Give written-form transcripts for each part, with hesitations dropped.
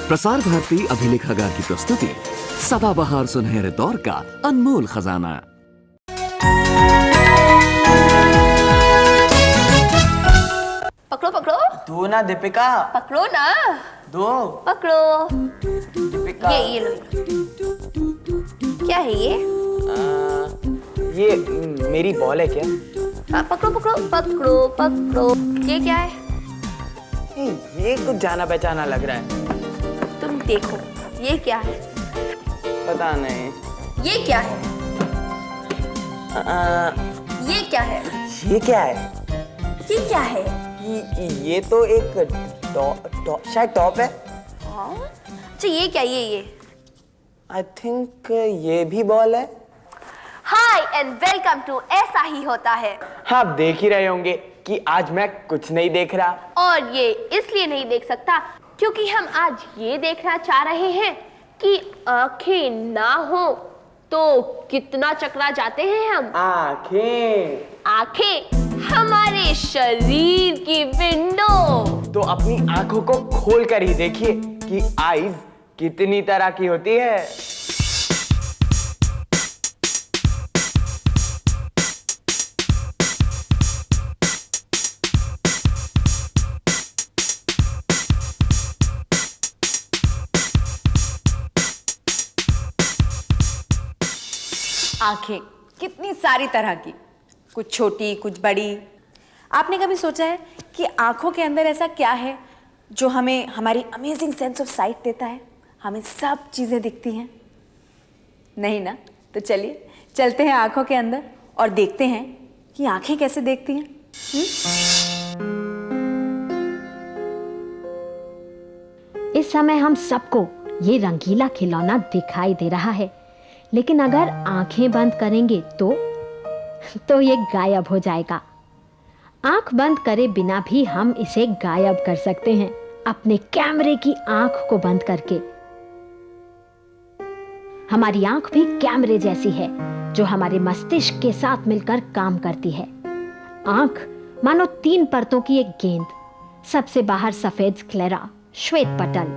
प्रसार भारती अभिलेखागार की प्रस्तुति सदाबहार सुनहरे दौर का अनमोल खजाना। पकड़ो पकड़ो। दो ना दीपिका। पकड़ो ना। दो। पकड़ो। दीपिका। ये लो। क्या है ये? ये मेरी बॉल है क्या? हाँ, पकड़ो पकड़ो पकड़ो पकड़ो। ये क्या है? ये कुछ जाना पहचाना लग रहा है। तुम देखो, ये क्या है? पता नहीं। ये क्या है? ये क्या है? ये क्या है? ये क्या है? ये तो एक शायद टॉप है। हाँ? अच्छा ये क्या? ये आई थिंक ये भी बॉल है। हाय एंड वेलकम टू ऐसा ही होता है। हाँ, आप देख ही रहे होंगे कि आज मैं कुछ नहीं देख रहा। और ये इसलिए नहीं देख सकता क्योंकि हम आज ये देखना चाह रहे हैं कि आंखें ना हो तो कितना चकरा जाते हैं हम। आंखें हमारे शरीर की विंडो। तो अपनी आंखों को खोल कर ही देखिए कि आईज कितनी तरह की होती है। आंखें कितनी सारी तरह की, कुछ छोटी कुछ बड़ी। आपने कभी सोचा है कि आंखों के अंदर ऐसा क्या है जो हमें हमारी अमेजिंग सेंस ऑफ साइट देता है, हमें सब चीजें दिखती हैं? नहीं ना? तो चलिए चलते हैं आंखों के अंदर और देखते हैं कि आंखें कैसे देखती हैं। इस समय हम सबको ये रंगीला खिलौना दिखाई दे रहा है, लेकिन अगर आंखें बंद करेंगे तो ये गायब हो जाएगा। आंख बंद करे बिना भी हम इसे गायब कर सकते हैं अपने कैमरे की आंख को बंद करके। हमारी आंख भी कैमरे जैसी है जो हमारे मस्तिष्क के साथ मिलकर काम करती है। आंख मानो 3 परतों की एक गेंद, सबसे बाहर सफेद स्क्लेरा, श्वेत पटल,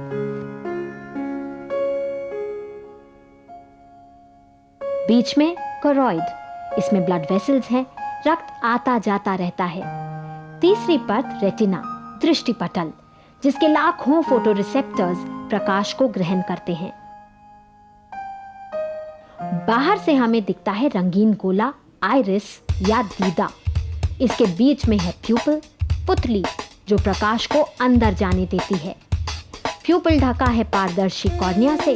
बीच में कोरॉइड, इसमें ब्लड वेसल्स हैं, रक्त आता जाता रहता है। तीसरी परत रेटिना, दृष्टि पटल, जिसके लाखों फोटोरिसेप्टर्स प्रकाश को ग्रहण करते हैं। बाहर से हमें दिखता है रंगीन गोला, आइरिस या दीदा। इसके बीच में है प्यूपिल, पुतली, जो प्रकाश को अंदर जाने देती है। प्यूपिल ढका है पारदर्शी कॉर्निया से,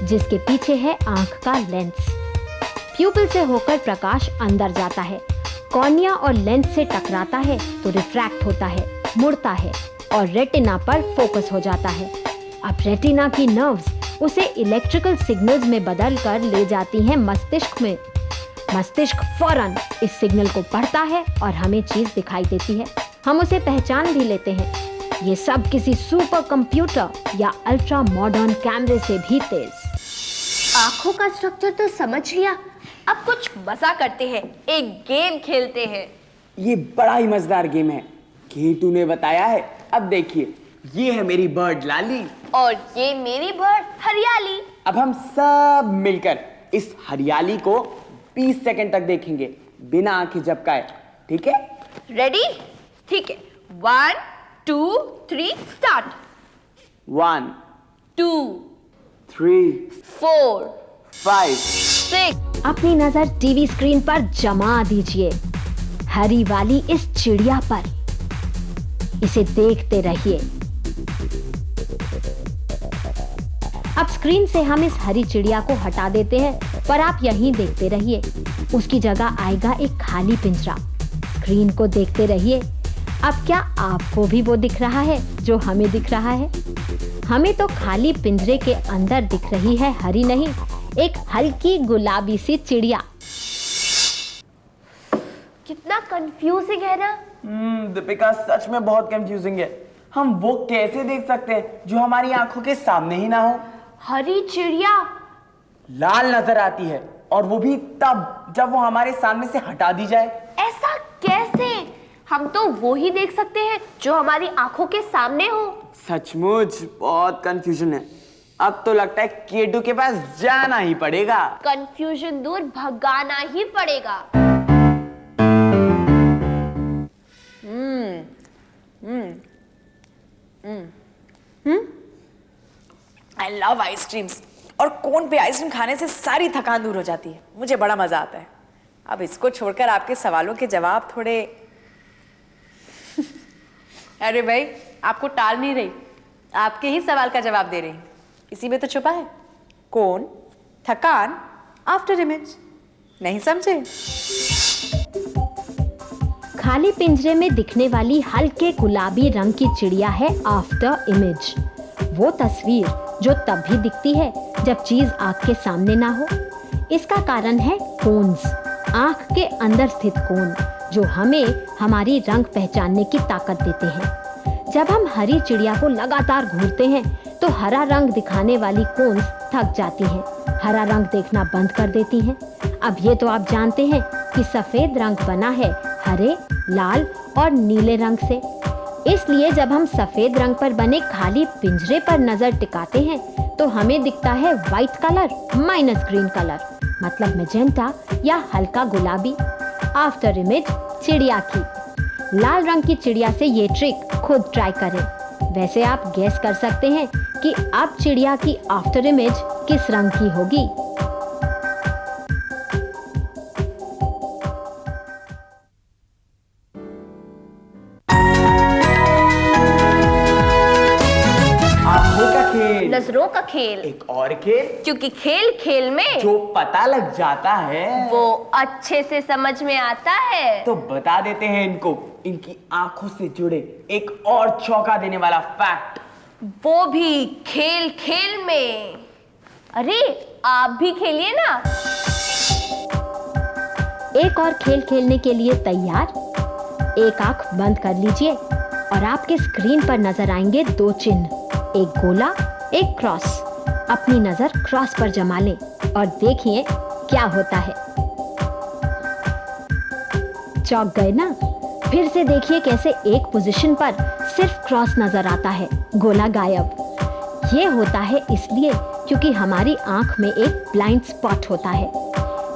जिसके पीछे है आंख का लेंस। प्यूपिल से होकर प्रकाश अंदर जाता है, कॉर्निया और लेंस से टकराता है तो रिफ्रैक्ट होता है, मुड़ता है और रेटिना पर फोकस हो जाता है। अब रेटिना की नर्व्स उसे इलेक्ट्रिकल सिग्नल्स में बदल कर ले जाती हैं मस्तिष्क में। मस्तिष्क फौरन इस सिग्नल को पढ़ता है और हमें चीज दिखाई देती है। हम उसे पहचान भी लेते हैं। ये सब किसी सुपर कंप्यूटर या अल्ट्रा मॉडर्न कैमरे से भी तेज। आंखों का स्ट्रक्चर तो समझ लिया, अब कुछ मजा करते हैं, एक गेम खेलते हैं। ये बड़ा ही मजेदार गेम है, केटू ने बताया है। अब देखिए, ये है मेरी बर्ड लाली और ये मेरी बर्ड हरियाली। अब हम सब मिलकर इस हरियाली को 20 सेकंड तक देखेंगे बिना आंखें झपकाए, ठीक है? रेडी? ठीक है। 1 2 3 स्टार्ट। 1 2 3 4 5 6। अपनी नजर टीवी स्क्रीन पर जमा दीजिए, हरी वाली इस चिड़िया पर। इसे देखते रहिए। अब स्क्रीन से हम इस हरी चिड़िया को हटा देते हैं, पर आप यहीं देखते रहिए। उसकी जगह आएगा एक खाली पिंजरा। स्क्रीन को देखते रहिए। अब क्या आपको भी वो दिख रहा है जो हमें दिख रहा है? हमें तो खाली पिंजरे के अंदर दिख रही है हरी नहीं, एक हल्की गुलाबी सी चिड़िया। कितना कंफ्यूजिंग है ना? दीपिका, सच में बहुत कंफ्यूजिंग है। हम वो कैसे देख सकते हैं जो हमारी आंखों के सामने ही ना हो? हरी चिड़िया लाल नजर आती है, और वो भी तब जब वो हमारे सामने से हटा दी जाए। ऐसा कैसे? हम तो वो ही देख सकते हैं जो हमारी आंखों के सामने हो। सचमुच बहुत कंफ्यूजन है। अब तो लगता है केटू के पास जाना ही पड़ेगा। कंफ्यूजन दूर भगाना ही पड़ेगा। आई लव आइसक्रीम्स, और कोन पे आइसक्रीम खाने से सारी थकान दूर हो जाती है। मुझे बड़ा मजा आता है। अब इसको छोड़कर आपके सवालों के जवाब थोड़े अरे भाई, आपको टाल नहीं रही, आपके ही सवाल का जवाब दे रही। इसी में तो छुपा है। कोन, थकान, आफ्टर इमेज। नहीं समझे? खाली पिंजरे में दिखने वाली हल्के गुलाबी रंग की चिड़िया है आफ्टर इमेज। वो तस्वीर जो तब भी दिखती है जब चीज आंख के सामने ना हो। इसका कारण है कोन्स, आंख के अंदर स्थित कोन, जो हमें हमारी रंग पहचानने की ताकत देते हैं। जब हम हरी चिड़िया को लगातार घूरते हैं तो हरा रंग दिखाने वाली कोन्स थक जाती हैं, हरा रंग देखना बंद कर देती हैं। अब ये तो आप जानते हैं कि सफेद रंग बना है हरे, लाल और नीले रंग से। इसलिए जब हम सफेद रंग पर बने खाली पिंजरे पर नजर टिकाते हैं तो हमें दिखता है white colour minus green colour, मतलब मैजेंटा या हल्का गुलाबी। आफ्टर इमेज चिड़िया की। लाल रंग की चिड़िया से ये ट्रिक खुद ट्राई करें। वैसे आप गेस कर सकते हैं कि अब चिड़िया की आफ्टर इमेज किस रंग की होगी। नजरों का खेल। एक और खेल, क्योंकि खेल खेल में जो पता लग जाता है वो अच्छे से समझ में आता है। तो बता देते हैं इनको इनकी आंखों से जुड़े एक और चौंका देने वाला फैक्ट, वो भी खेल खेल में। अरे आप भी खेलिए ना। एक और खेल खेलने के लिए तैयार? एक आंख बंद कर लीजिए और आपके स्क्रीन पर नजर आएंगे दो चिन्ह, एक गोला एक क्रॉस। अपनी नजर क्रॉस पर जमा लें और देखिए क्या होता है। चौंक गए ना? फिर से देखिए कैसे एक पोजीशन पर सिर्फ क्रॉस नजर आता है, गोला गायब। ये होता है इसलिए क्योंकि हमारी आंख में एक ब्लाइंड स्पॉट होता है।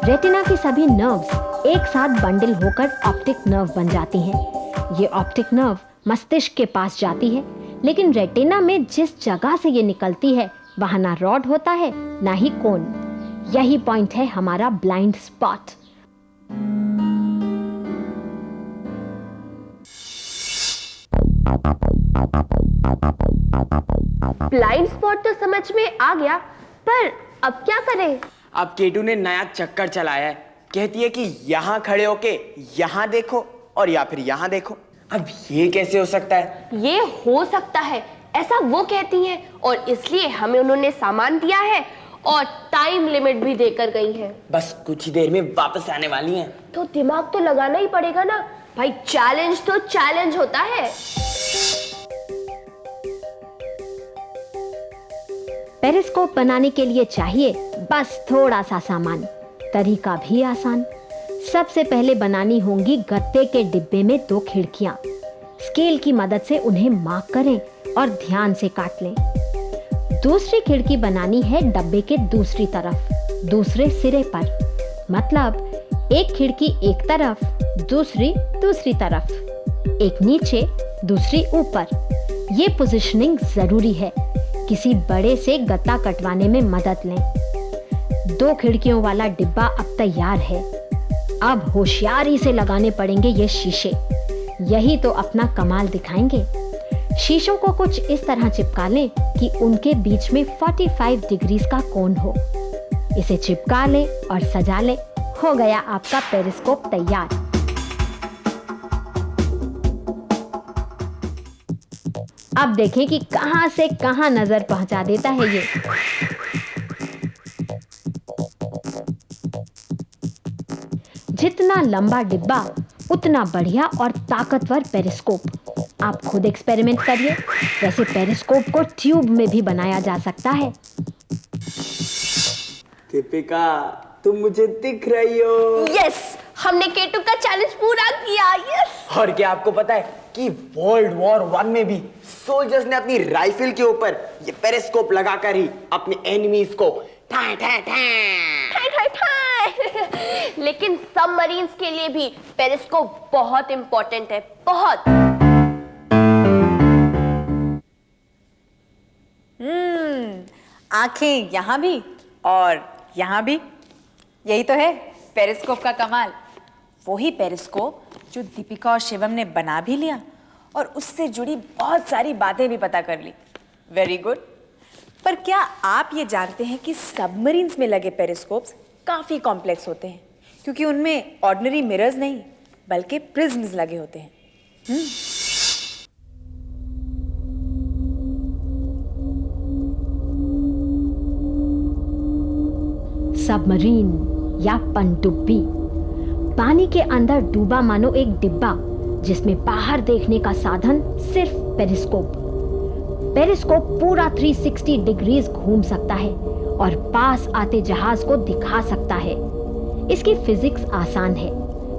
रेटिना की सभी नर्व्स एक साथ बंडल होकर ऑप्टिक नर्व बन जाती हैं। ये ऑप्टिक नर्व मस्तिष्क के पास जाती है, लेकिन रेटिना में जिस जगह से ये निकलती है वहां ना रॉड होता है ना ही कोन। यही पॉइंट है हमारा ब्लाइंड स्पॉट। ब्लाइंड स्पॉट तो समझ में आ गया, पर अब क्या करें? अब केटू ने नया चक्कर चलाया है। कहती है कि यहाँ खड़े होके यहाँ देखो और या फिर यहाँ देखो। अब ये कैसे हो सकता है? ये हो सकता है, ऐसा वो कहती हैं, और इसलिए हमें उन्होंने सामान दिया है और टाइम लिमिट भी देकर गई हैं। बस कुछ ही देर में वापस आने वाली हैं। तो दिमाग तो लगाना ही पड़ेगा ना भाई, चैलेंज तो चैलेंज होता है। पेरिस्कोप बनाने के लिए चाहिए बस थोड़ा सा सामान, तरीका भी आसान। सबसे पहले बनानी होंगी गत्ते के डिब्बे में दो खिड़कियां। स्केल की मदद से उन्हें मार्क करें और ध्यान से काट लें। दूसरी खिड़की बनानी है डब्बे के दूसरी तरफ, दूसरे सिरे पर। मतलब एक खिड़की एक तरफ, दूसरी दूसरी तरफ, एक नीचे दूसरी ऊपर। ये पोजीशनिंग जरूरी है, किसी बड़े से गत्ता कटवाने में मदद लें। दो खिड़कियों वाला डिब्बा अब तैयार है। अब होशियारी से लगाने पड़ेंगे ये शीशे, यही तो अपना कमाल दिखाएंगे। शीशों को कुछ इस तरह चिपका लें कि उनके बीच में 45 डिग्रीज का कोण हो। इसे चिपका लें और सजा लें, हो गया आपका पेरिस्कोप तैयार। अब देखें कि कहां से कहां नजर पहुंचा देता है ये। जितना लंबा डिब्बा उतना बढ़िया और ताकतवर पेरिस्कोप। आप खुद एक्सपेरिमेंट करिए। वैसे पेरिस्कोप को ट्यूब में भी बनाया जा सकता है। दीपिका, तुम मुझे दिख रही हो। यस, हमने केटू का चैलेंज पूरा किया। यस। और क्या आपको पता है कि वर्ल्ड वॉर 1 में भी सोल्जर्स ने अपनी राइफल के ऊपर ये पेरिस्कोप लगाकर ही अपने एनिमीज को ठाए ठाए ठाए। लेकिन सबमरीन्स के लिए भी पेरिस्कोप बहुत इंपॉर्टेंट है, बहुत। आंखें यहाँ भी और यहाँ भी, यही तो है पेरिस्कोप का कमाल। वही पेरिस्कोप जो दीपिका और शिवम ने बना भी लिया और उससे जुड़ी बहुत सारी बातें भी पता कर ली। Very good. पर क्या आप ये जानते हैं कि सबमरीन्स में लगे पेरिस्कोप्स काफी कॉम्प्लेक्स होते हैं, क्योंकि उनमें ऑर्डिनरी मिरर्स नहीं बल्कि प्रिज्म्स लगे होते हैं। सबमरीन या पनडुब्बी, पानी के अंदर डूबा मानो एक डिब्बा जिसमें बाहर देखने का साधन सिर्फ पेरिस्कोप। पेरिस्कोप पूरा 360 डिग्रीज घूम सकता है और पास आते जहाज को दिखा सकता है। इसकी फिजिक्स आसान है।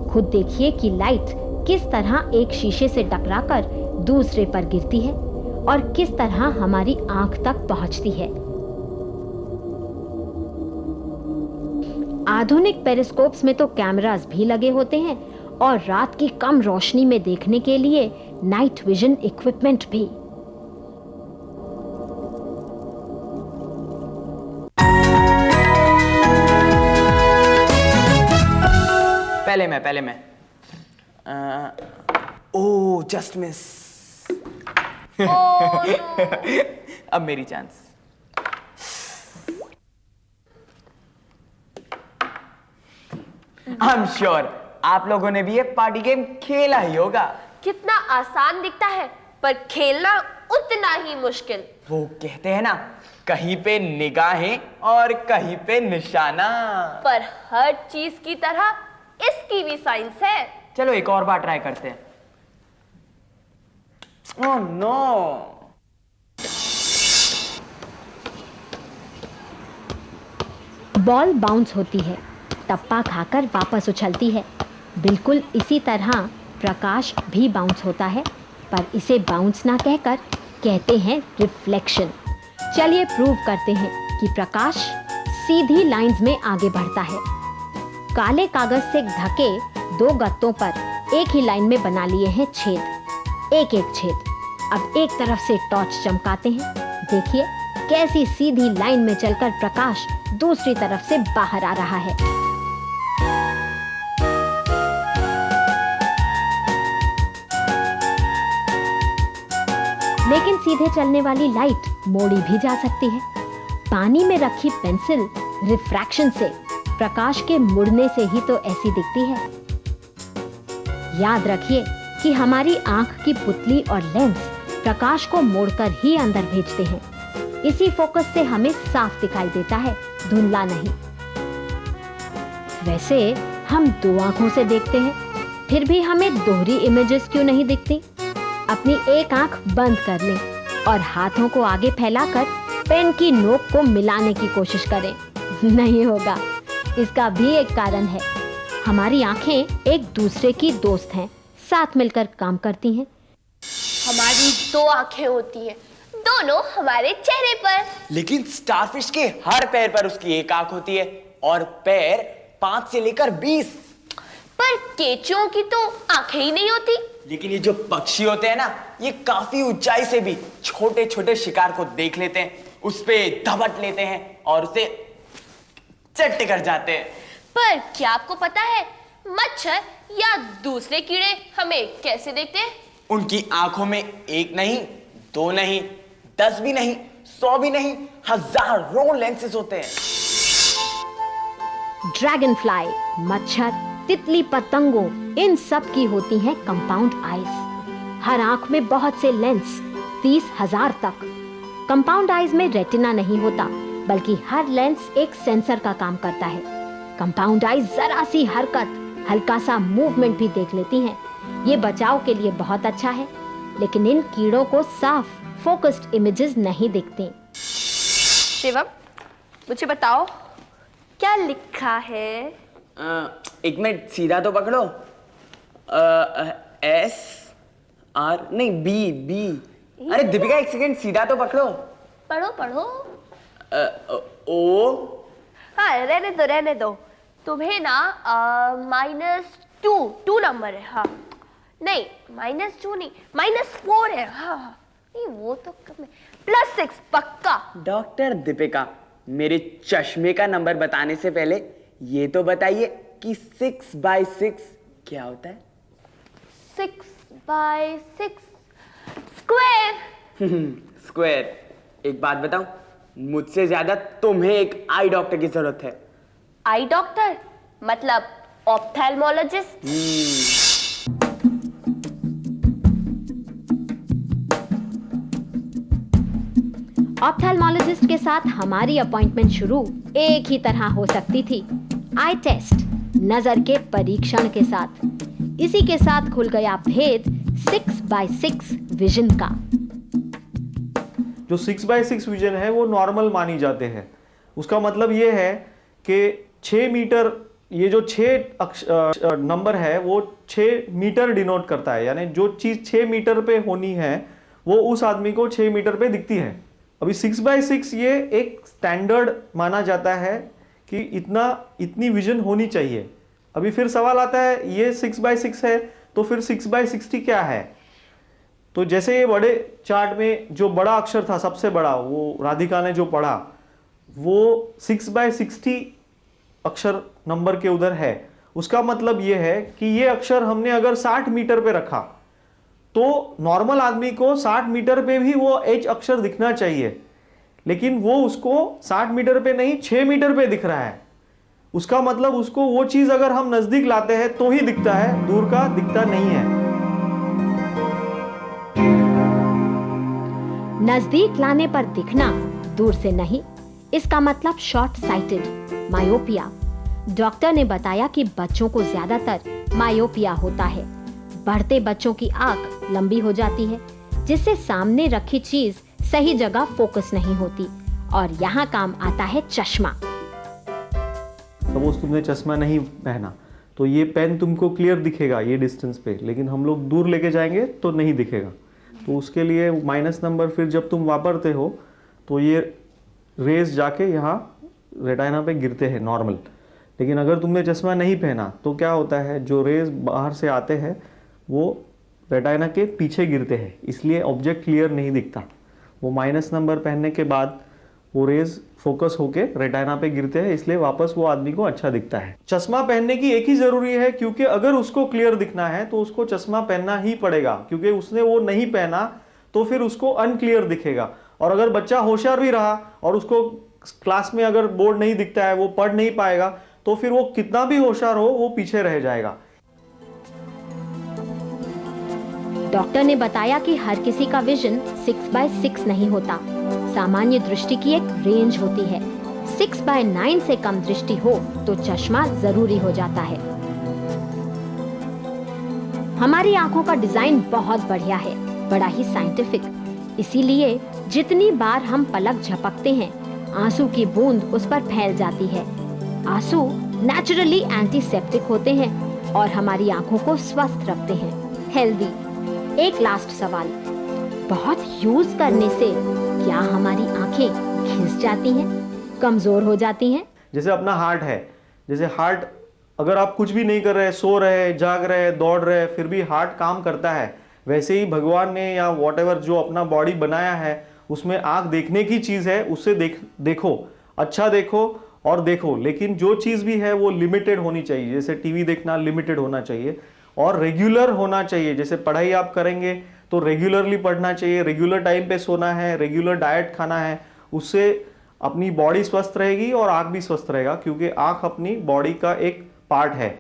खुद देखिए कि लाइट किस तरह एक शीशे से टकराकर दूसरे पर गिरती है और किस तरह हमारी आंख तक पहुंचती है। आधुनिक पेरिस्कोप्स में तो कैमरास भी लगे होते हैं और रात की कम रोशनी में देखने के लिए नाइट विजन इक्विपमेंट भी। पहले मैं ओह जस्ट मिस। अब मेरी चांस। आई एम श्योर आप लोगों ने भी ये पार्टी गेम खेला ही होगा। कितना आसान दिखता है पर खेलना उतना ही मुश्किल। वो कहते हैं ना, कहीं पे निगाहें और कहीं पे निशाना। पर हर चीज की तरह इसकी भी साइंस है। चलो एक और बार ट्राई करते हैं। Oh no. बॉल बाउंस होती है, टप्पा खाकर वापस उछलती है। बिल्कुल इसी तरह प्रकाश भी बाउंस होता है, पर इसे बाउंस ना कहकर कहते हैं रिफ्लेक्शन। चलिए प्रूव करते हैं कि प्रकाश सीधी लाइंस में आगे बढ़ता है। काले कागज से ढके 2 गत्तों पर एक ही लाइन में बना लिए हैं छेद, एक एक छेद। अब एक तरफ से टॉर्च चमकाते हैं। देखिए कैसी सीधी लाइन में चलकर प्रकाश दूसरी तरफ से बाहर आ रहा है। लेकिन सीधे चलने वाली लाइट मोड़ी भी जा सकती है। पानी में रखी पेंसिल रिफ्रैक्शन से, प्रकाश के मुड़ने से ही तो ऐसी दिखती है। याद रखिए कि हमारी आंख की पुतली और लेंस प्रकाश को मोड़कर ही अंदर भेजते हैं। इसी फोकस से हमें साफ दिखाई देता है, धुंधला नहीं। वैसे हम 2 आंखों से देखते हैं, फिर भी हमें दोहरी इमेजेस क्यों नहीं दिखती? अपनी एक आंख बंद कर लें और हाथों को आगे फैलाकर पेन की नोक को मिलाने की कोशिश करें। नहीं होगा। इसका भी एक कारण है। हमारी आंखें एक दूसरे की दोस्त हैं, साथ मिलकर काम करती हैं। हमारी 2 आंखें होती हैं, दोनों हमारे चेहरे पर। लेकिन स्टारफिश के हर पैर पर उसकी एक आंख होती है और पैर 5 से लेकर 20। पर केंचुओं की तो आंखें ही नहीं होती। लेकिन ये जो पक्षी होते हैं ना, ये काफी ऊंचाई से भी छोटे छोटे शिकार को देख लेते हैं, उस पे धपट लेते हैं और उसे चट्टे कर जाते हैं। पर क्या आपको पता है मच्छर या दूसरे कीड़े हमें कैसे देखते हैं? उनकी आंखों में 1 नहीं, 2 नहीं, 10 भी नहीं, 100 भी नहीं, हजारों लेंसेस होते हैं। ड्रैगन फ्लाई, मच्छर, तितली, पतंगों, इन सब की होती हैं कंपाउंड आईज। हर आंख में बहुत से लेंस, 30,000 तक। कंपाउंड आईज में रेटिना नहीं होता, बल्कि हर लेंस एक सेंसर का काम करता है। कंपाउंड आईज जरा सी हरकत, हल्का सा मूवमेंट भी देख लेती हैं। ये बचाव के लिए बहुत अच्छा है, लेकिन इन कीड़ों को साफ फोकस्ड इमेजेस नहीं दिखती। शिवम, मुझे बताओ क्या लिखा है? एक मिनट, सीधा तो पकड़ो। S R नहीं, B अरे दीपिका एक सेकंड सीधा तो पकड़ो। पढ़ो पढ़ो। ओ। हाँ रहने दो। तुम्हें ना -2 नंबर है। हाँ नहीं -2 नहीं -4 है। हाँ नहीं वो तो कम है। +6 पक्का। डॉक्टर दीपिका, मेरे चश्मे का नंबर बताने से पहले ये तो बताइए कि 6/6 क्या होता है? 6/6 स्क्वायर। स्क्वायर। एक बात बताऊं, मुझसे ज्यादा तुम्हें एक आई डॉक्टर की जरूरत है। आई डॉक्टर मतलब ऑप्थेल्मोलॉजिस्ट? ऑप्थेल्मोलॉजिस्ट के साथ हमारी अपॉइंटमेंट शुरू एक ही तरह हो सकती थी, आई टेस्ट, नजर के परीक्षण के साथ। इसी के साथ खुल गया भेद 6/6 विजन का। जो 6/6 विजन है वो नॉर्मल मानी जाते हैं। उसका मतलब ये है कि 6 मीटर, ये जो 6 नंबर है वो 6 मीटर डिनोट करता है, यानी जो चीज 6 मीटर पे होनी है वो उस आदमी को 6 मीटर पे दिखती है। अभी 6/6 ये एक स्टैंडर्ड माना जाता है कि इतनी विजन होनी चाहिए। अभी फिर सवाल आता है, ये 6/6 है तो फिर 6/60 क्या है? तो जैसे ये बड़े चार्ट में जो बड़ा अक्षर था सबसे बड़ा, वो राधिका ने जो पढ़ा, वो 6/60 अक्षर नंबर के उधर है। उसका मतलब ये है कि ये अक्षर हमने अगर 60 मीटर पे रखा तो नॉर्मल आदमी को 60 मीटर पे भी वो एच अक्षर दिखना चाहिए, लेकिन वो उसको 60 मीटर पे नहीं 6 मीटर पे दिख रहा है। उसका मतलब उसको वो चीज अगर हम नजदीक लाते हैं तो ही दिखता है, दूर का दिखता नहीं है। नजदीक लाने पर दिखना, दूर से नहीं, इसका मतलब शॉर्ट साइटेड, मायोपिया। डॉक्टर ने बताया कि बच्चों को ज्यादातर मायोपिया होता है। बढ़ते बच्चों की आंख लंबी हो जाती है, जिससे सामने रखी चीज सही जगह फोकस नहीं होती, और यहाँ काम आता है चश्मा। सपोज तुमने चश्मा नहीं पहना तो ये पेन तुमको क्लियर दिखेगा ये डिस्टेंस पे, लेकिन हम लोग दूर लेके जाएंगे तो नहीं दिखेगा। तो उसके लिए माइनस नंबर फिर जब तुम वापरते हो तो ये रेज जाके यहाँ रेटाइना पे गिरते हैं नॉर्मल। लेकिन अगर तुमने चश्मा नहीं पहना तो क्या होता है, जो रेज बाहर से आते हैं वो रेटाइना के पीछे गिरते हैं, इसलिए ऑब्जेक्ट क्लियर नहीं दिखता। वो माइनस नंबर पहनने के बाद वो रेज फोकस होके रेटाइना पे गिरते हैं, इसलिए वापस वो आदमी को अच्छा दिखता है। चश्मा पहनने की एक ही जरूरी है, क्योंकि अगर उसको क्लियर दिखना है तो उसको चश्मा पहनना ही पड़ेगा, क्योंकि उसने वो नहीं पहना तो फिर उसको अनक्लियर दिखेगा। और अगर बच्चा होशियार भी रहा और उसको क्लास में अगर बोर्ड नहीं दिखता है, वो पढ़ नहीं पाएगा, तो फिर वो कितना भी होशियार हो वो पीछे रह जाएगा। डॉक्टर ने बताया कि हर किसी का विजन 6/6 नहीं होता। सामान्य दृष्टि की एक रेंज होती है। 6/9 से कम दृष्टि हो तो चश्मा जरूरी हो जाता है। हमारी आंखों का डिजाइन बहुत बढ़िया है, बड़ा ही साइंटिफिक। इसीलिए जितनी बार हम पलक झपकते हैं, आंसू की बूंद उस पर फैल जाती है। आंसू नेचुरली एंटीसेप्टिक होते हैं और हमारी आंखों को स्वस्थ रखते हैं, हेल्दी। एक लास्ट सवाल, बहुत यूज करने से क्या हमारी आंखें घिस जाती हैं, कमजोर हो जाती हैं? जैसे अपना हार्ट है, जैसे हार्ट अगर आप कुछ भी नहीं कर रहे, सो रहे, जाग रहे, दौड़ रहे, फिर भी हार्ट काम करता है, वैसे ही भगवान ने या व्हाटएवर जो अपना बॉडी बनाया है उसमें आंख देखने की चीज है, उससे देखो, अच्छा देखो और देखो। लेकिन जो चीज भी है वो लिमिटेड होनी चाहिए। जैसे टीवी देखना लिमिटेड होना चाहिए और रेगुलर होना चाहिए। जैसे पढ़ाई आप करेंगे तो रेगुलरली पढ़ना चाहिए, रेगुलर टाइम पे सोना है, रेगुलर डाइट खाना है। उससे अपनी बॉडी स्वस्थ रहेगी और आंख भी स्वस्थ रहेगा, क्योंकि आंख अपनी बॉडी का एक पार्ट है।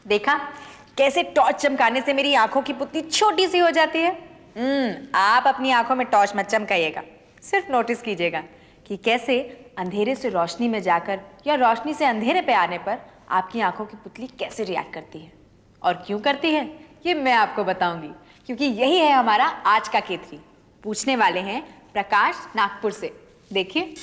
देखा कैसे टॉर्च चमकाने से मेरी आंखों की पुतली छोटी सी हो जाती है। आप अपनी आंखों में टॉर्च मत चमकाइएगा, सिर्फ नोटिस कीजिएगा कि कैसे अंधेरे से रोशनी में जाकर या रोशनी से अंधेरे पे आने पर आपकी आंखों की पुतली कैसे रिएक्ट करती है और क्यों करती है, ये मैं आपको बताऊंगी, क्योंकि यही है हमारा आज का K3। पूछने वाले हैं प्रकाश नागपुर से। देखिए,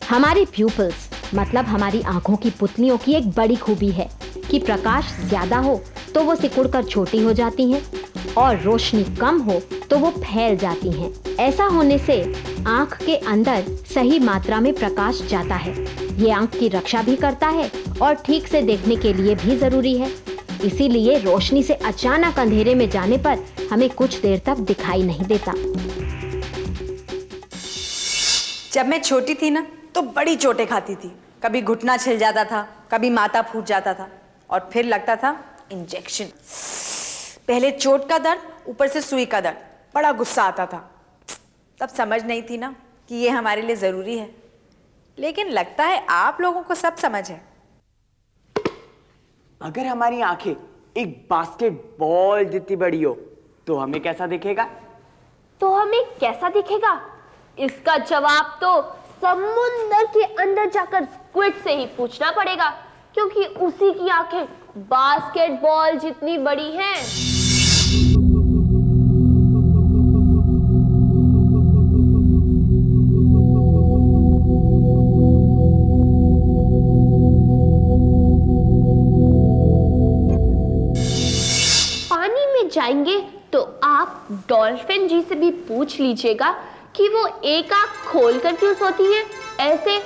हमारी प्यूपल्स मतलब हमारी आंखों की पुतलियों की एक बड़ी खूबी है कि प्रकाश ज्यादा हो तो वो सिकुड़कर छोटी हो जाती हैं और रोशनी कम हो तो वो फैल जाती हैं। ऐसा होने से आंख के अंदर सही मात्रा में प्रकाश जाता है। ये आंख की रक्षा भी करता है और ठीक से देखने के लिए भी जरूरी है। इसीलिए रोशनी से अचानक अंधेरे में जाने पर हमें कुछ देर तक दिखाई नहीं देता। जब मैं छोटी थी ना तो बड़ी चोटें खाती थी। कभी घुटना छिल जाता था, कभी माथा फूट जाता था और फिर लगता था इंजेक्शन। पहले चोट का दर्द, ऊपर से सुई का दर्द, बड़ा गुस्सा आता था। तब समझ नहीं थी ना कि ये हमारे लिए जरूरी है, लेकिन लगता है आप लोगों को सब समझ है। अगर हमारी आंखें एक बास्केटबॉल जितनी बड़ी हो तो हमें कैसा दिखेगा? तो हमें कैसा दिखेगा? इसका जवाब तो समुद्र के अंदर जाकर स्क्विड से ही पूछना पड़ेगा, क्योंकि उसी की आंखें बास्केटबॉल जितनी बड़ी हैं। पानी में जाएंगे तो आप डॉल्फिन जी से भी पूछ लीजिएगा कि वो एक आंख खोल कर क्यों सोती है ऐसे।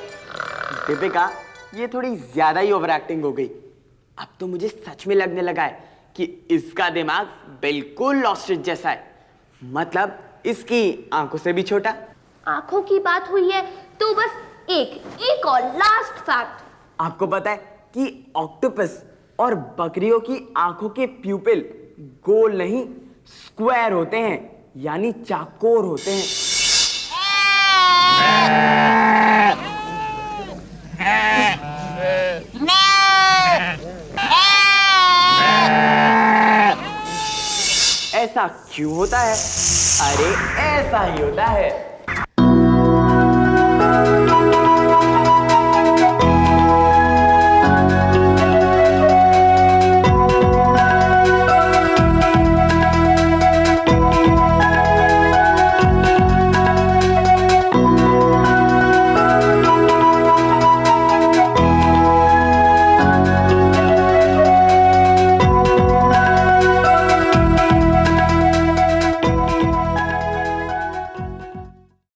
दीपिका, ये थोड़ी ज्यादा ही ओवर एक्टिंग हो गई। अब तो मुझे सच में लगने लगा है कि इसका दिमाग बिल्कुल ऑस्ट्रिच जैसा है, मतलब इसकी आंखों से भी छोटा। आंखों की बात हुई है तो बस एक और लास्ट फैक्ट। आपको पता है कि ऑक्टोपस और बकरियों की आंखों के प्यूपिल गोल नहीं स्क्वायर होते हैं, यानी चाकोर होते हैं। ऐसा क्यों होता है? अरे ऐसा ही होता है।